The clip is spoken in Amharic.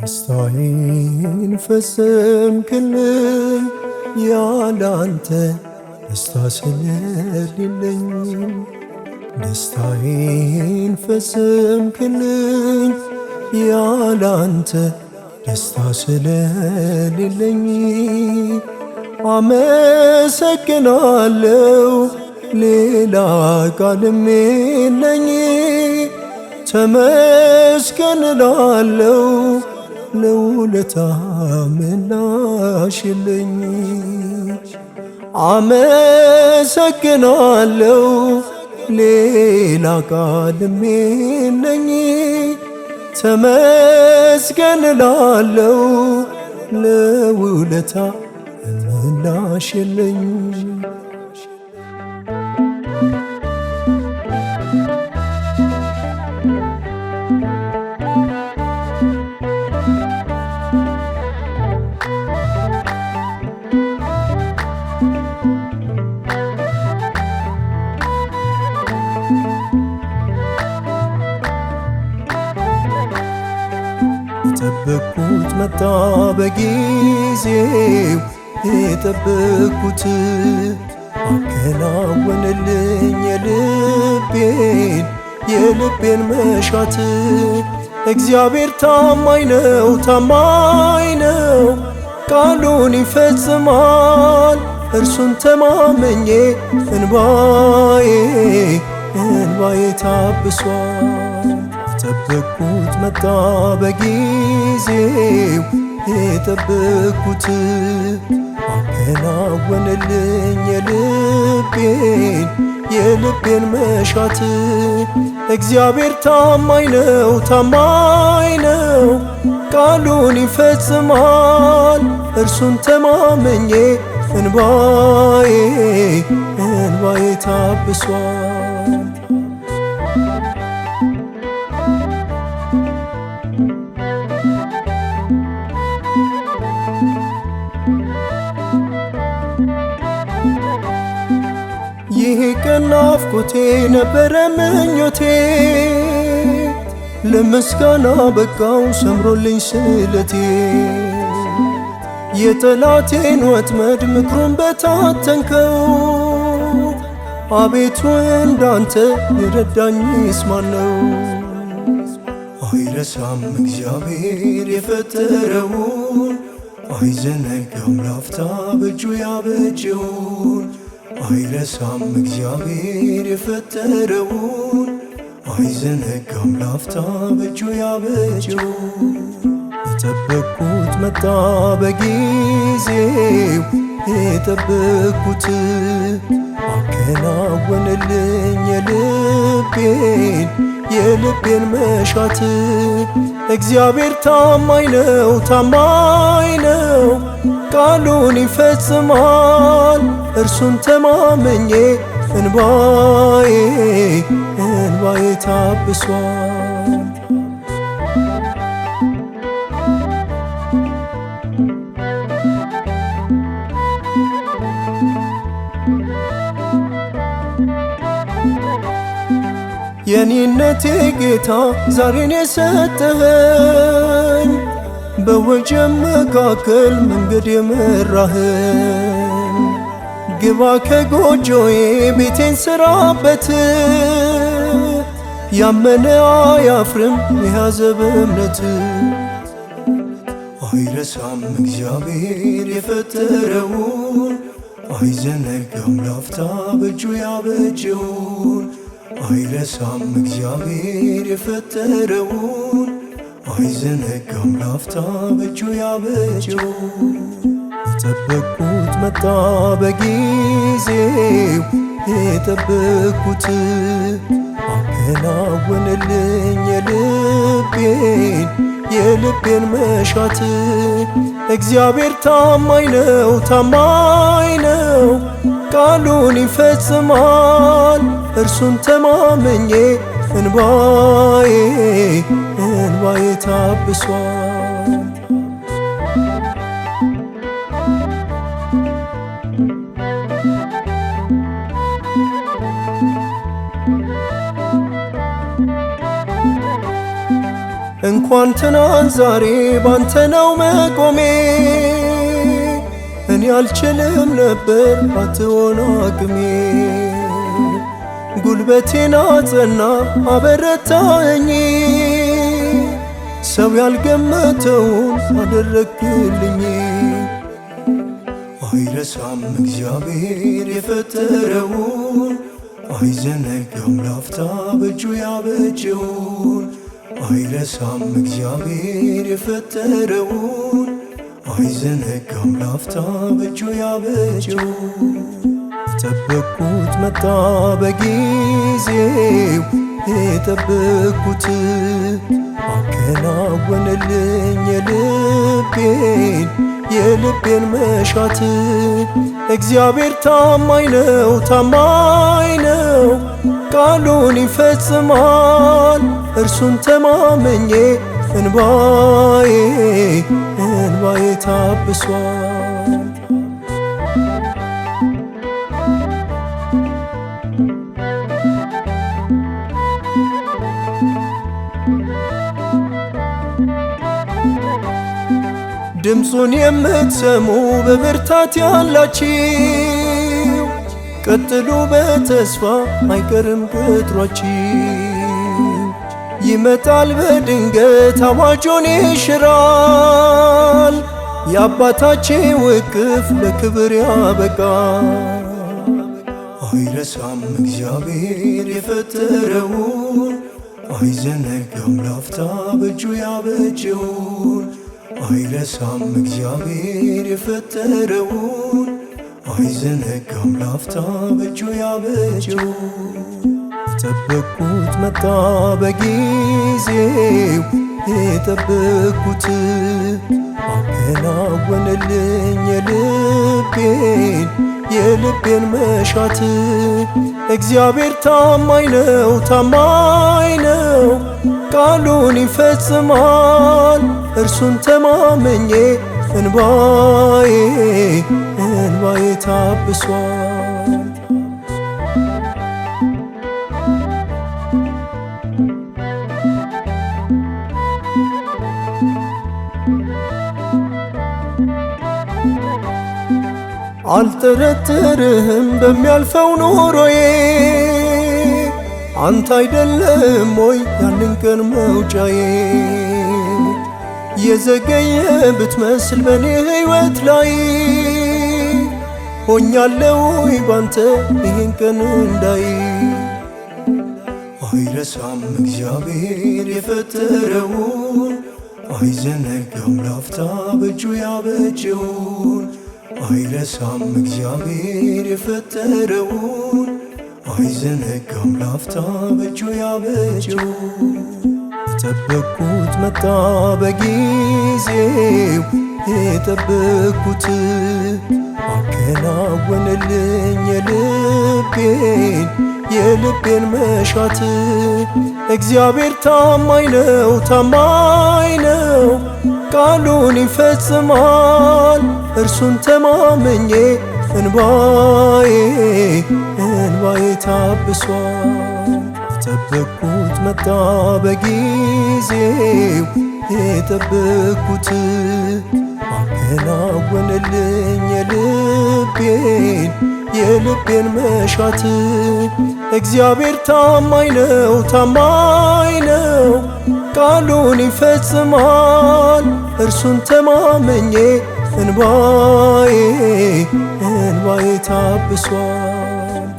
ደስታዬን ፈጸምክልኝ ያላንተ ደስታ ስለሌለኝ ደስታዬን ፈጸምክልኝ ያላንተ ደስታ ስለሌለኝ አመሰግናለሁ ሌላ ቃልም የለኝ ተመስገን እላለሁ ለውለታ ምላሽ የለኝ አመሰግናለሁ ሌላ ቃልም የለኝ ተመስገን እላለሁ ለውለታ ምላሽ የለኝ የጠበቅኩት መጣ በጊዜው የጠበቅኩት አከናወነልኝ የልቤን መሻት እግዚአብሔር ታማኝ ነው ቃሉን ይፈጽማል እርሱን ተማመኜ እንባዬ ታብሷል የጠበቅኩት መጣ በጊዜው የጠበቅኩት አከናወነልኝ የልቤን መሻት እግዚአብሔር ታማኝ ነው ቃሉን ይፈጽማል እርሱን ተማመኜ እንባዬ ታብሷል ይህ ቀን ናፍቆቴ ነበረ ምኞቴ ለምስጋና በቃው ሰምሮልኝ ስለቴ የጠላቴን ወጥመድ ምክሩን በታተንከው አቤቱ እንዳንተ የረዳኝስ ማነው? አይረሳም እግዚአብሔር የፈጠረውን አይዘነጋም ላፍታ በእጁ ያበጀውን አይረሳም እግዚአብሔር የፈጠረውን አይዘነጋም ላፍታ በእጁ ያበጀውን የጠበቅኩት መጣ በጊዜው የጠበቅኩት አከናወነልኝ የልቤን መሻት እግዚአብሔር ታማኝ ነው ቃሉን ይፈጽማል እርሱን ተማመኜ እንባዬ ታብሷል የኔነቴ ጌታ ዛሬን የሰጠኸኝ በወጀብ መካከል መንገድ የመራኸኝ ግባ ከጎጆዬ ቤቴን ስራበት ያመነ አያፍርም የያዘ በእምነት አይረሳም እግዚአብሔር የፈጠረውን አይዘነጋም ላፍታ በእጁ ያበጀውን አይረሳም እግዚአብሔር የፈጠረውን አይዘነጋም ላፍታ በእጁ ያበጀውን የጠበቅኩት መጣ በጊዜው የጠበቅኩት አከናወነልኝ የልቤን መሻት እግዚአብሔር ታማኝ ነው ቃሉን ይፈጽማል እርሱን ተማመኜ እንባዬ ታብሷል እንኳ እንኳን ትናንት ዛሬ ባንተ ነው መቆሜ። እኔ አልችልም ነበር ባትሆን አቅሜ። ጉልበቴን አጸና አበረታኝ፣ ሰው ያልገመተውን አደረግልኝ። አይረሳም እግዚአብሔር የፈጠረውን፣ አይዘነጋም ላፍታ በእጁ ያበጀውን። አይረሳም እግዚአብሔር የፈጠረውን፣ አይዘነጋም ላፍታ በእጁ ያበጀውን። የጠበቅኩት መጣ በጊዜው፣ የጠበቅኩት አከናወነልኝ የልቤን መሻት። እግዚአብሔር ታማኝ ነው ታማኝ ነው፣ ቃሉን ይፈጽማል። እርሱን ተማመኜ እንባዬ ታብሷል። ድምፁን የምትሰሙ በብርታት ያላችሁ፣ ቀጥሉ በተስፋ አይቀርም ቅጥሯችሁ። ይመጣል በድንገት አዋጁን ይሽራል፣ የአባታችን ውቅፍ ለክብር ያበቃል። አይረሳም እግዚአብሔር የፈጠረውን፣ አይዘነጋም ላፍታ በእጁ ያበጀውን። አይረሳም እግዚአብሔር የፈጠረውን፣ አይዘነጋም ላፍታ በእጁ ያበጀውን። የጠበቅኩት መጣ በጊዜው፣ የጠበቅኩት አከናወነልኝ የልቤን መሻት። እግዚአብሔር ታማኝ ነው ታማኝ ነው፣ ቃሉን ይፈጽማል። እርሱን ተማመኜ እንባዬ ታብሷል። አልጠረጥርህም በሚያልፈው ኑሮዬ፣ አንተ አይደለም ወይ ያንን ቀን መውጫዬ። የዘገየ ብትመስል በኔ ሕይወት ላይ፣ ሆኛለሁ ባንተ ይህን ቀን እንዳይ። አይረሳም እግዚአብሔር የፈጠረውን፣ አይዘነጋም ላፍታ በእጁ ያበጀውን። አይረሳም እግዚአብሔር የፈጠረውን፣ አይዘነጋም ላፍታ በእጁ ያበጀውን። የጠበቅኩት መጣ በጊዜው፣ የጠበቅኩት አከናወነልኝ የልቤን መሻት። እግዚአብሔር ታማኝ ነው ታማኝ ነው፣ ቃሉን ይፈጽማል። እርሱን ተማመኜ እንባዬ ታብሷል። የጠበቅኩት መጣ በጊዜው፣ የጠበቅኩት አከናወነልኝ የልቤን መሻት። እግዚአብሔር ታማኝ ነው ታማኝ ነው፣ ቃሉን ይፈጽማል። እርሱን ተማመኜ እንባዬ ታብሷል።